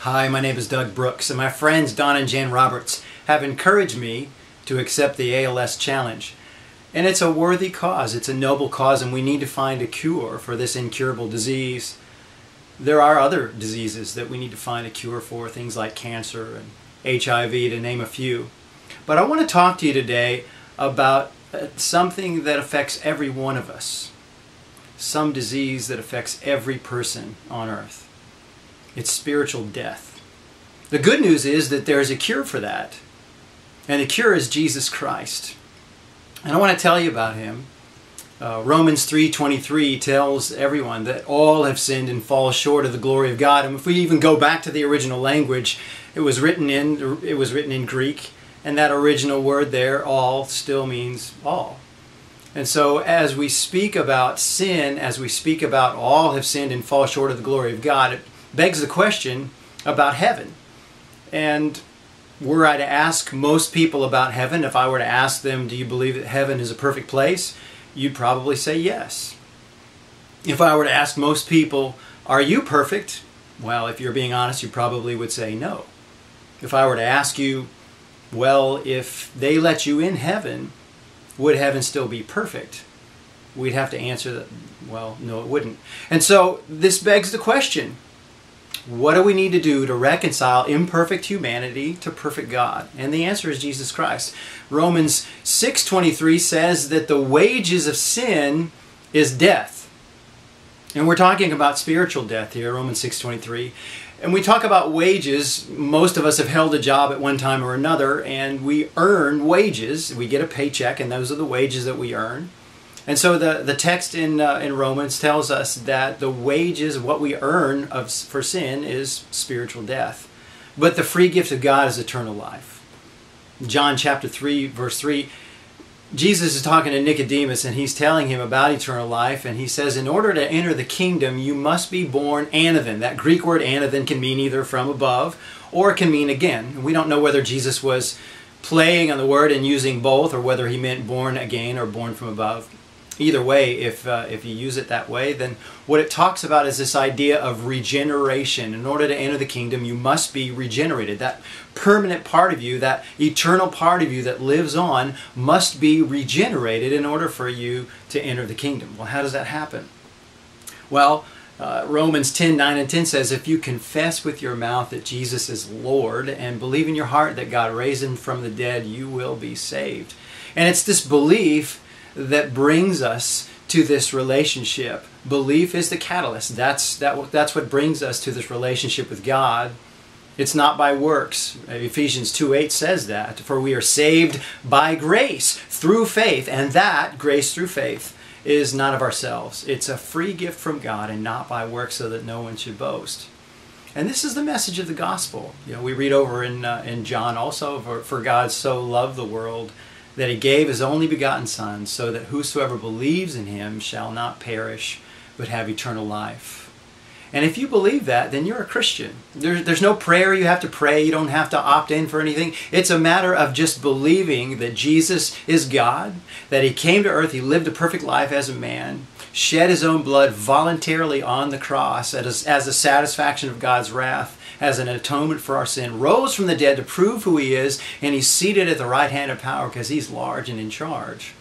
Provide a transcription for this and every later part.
Hi, my name is Doug Brooks, and my friends Don and Jan Roberts have encouraged me to accept the ALS challenge. And it's a worthy cause, it's a noble cause, and we need to find a cure for this incurable disease. There are other diseases that we need to find a cure for, things like cancer and HIV, to name a few. But I want to talk to you today about something that affects every one of us. Some disease that affects every person on earth. It's spiritual death. The good news is that there is a cure for that. And the cure is Jesus Christ. And I want to tell you about Him. Romans 3:23 tells everyone that all have sinned and fall short of the glory of God. And if we even go back to the original language, it was written in Greek, and that original word there, all, still means all. And so as we speak about sin, as we speak about all have sinned and fall short of the glory of God, it begs the question about heaven. And were I to ask most people about heaven, if I were to ask them, do you believe that heaven is a perfect place? You'd probably say yes. If I were to ask most people, are you perfect? Well, if you're being honest, you probably would say no. If I were to ask you, well, if they let you in heaven, would heaven still be perfect? We'd have to answer that, well, no, it wouldn't. And so this begs the question, what do we need to do to reconcile imperfect humanity to perfect God? And the answer is Jesus Christ. Romans 6:23 says that the wages of sin is death. And we're talking about spiritual death here, Romans 6:23. And we talk about wages. Most of us have held a job at one time or another, and we earn wages. We get a paycheck, and those are the wages that we earn. And so the text in Romans tells us that the wages, what we earn for sin, is spiritual death. But the free gift of God is eternal life. John chapter 3, verse 3, Jesus is talking to Nicodemus, and he's telling him about eternal life, and he says, in order to enter the kingdom, you must be born anothen. That Greek word anothen can mean either from above, or it can mean again. We don't know whether Jesus was playing on the word and using both, or whether he meant born again or born from above. Either way, if you use it that way, then what it talks about is this idea of regeneration. In order to enter the kingdom, you must be regenerated. That permanent part of you, that eternal part of you that lives on, must be regenerated in order for you to enter the kingdom. Well, how does that happen? Well, Romans 10:9 and 10 says, if you confess with your mouth that Jesus is Lord and believe in your heart that God raised Him from the dead, you will be saved. And it's this belief that brings us to this relationship. Belief is the catalyst. That's what brings us to this relationship with God. It's not by works. Ephesians 2:8 says that. For we are saved by grace through faith, and that grace through faith is not of ourselves. It's a free gift from God and not by works, so that no one should boast. And this is the message of the gospel. You know, we read over in John also, for God so loved the world that He gave His only begotten Son, so that whosoever believes in Him shall not perish, but have eternal life. And if you believe that, then you're a Christian. There's no prayer you have to pray. You don't have to opt in for anything. It's a matter of just believing that Jesus is God, that He came to earth, He lived a perfect life as a man, shed His own blood voluntarily on the cross as a satisfaction of God's wrath, as an atonement for our sin, rose from the dead to prove who He is, and He's seated at the right hand of power because He's large and in charge.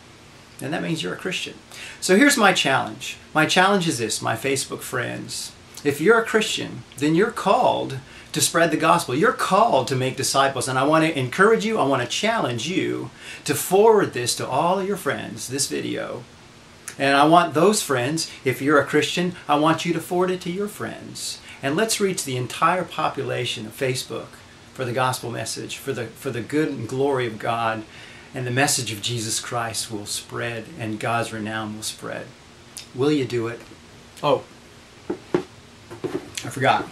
And that means you're a Christian. So here's my challenge. My challenge is this, my Facebook friends. If you're a Christian, then you're called to spread the gospel. You're called to make disciples. And I want to encourage you, I want to challenge you to forward this to all of your friends, this video. And I want those friends, if you're a Christian, I want you to forward it to your friends. And let's reach the entire population of Facebook for the gospel message, for the good and glory of God, and the message of Jesus Christ will spread, and God's renown will spread. Will you do it? Oh, I forgot.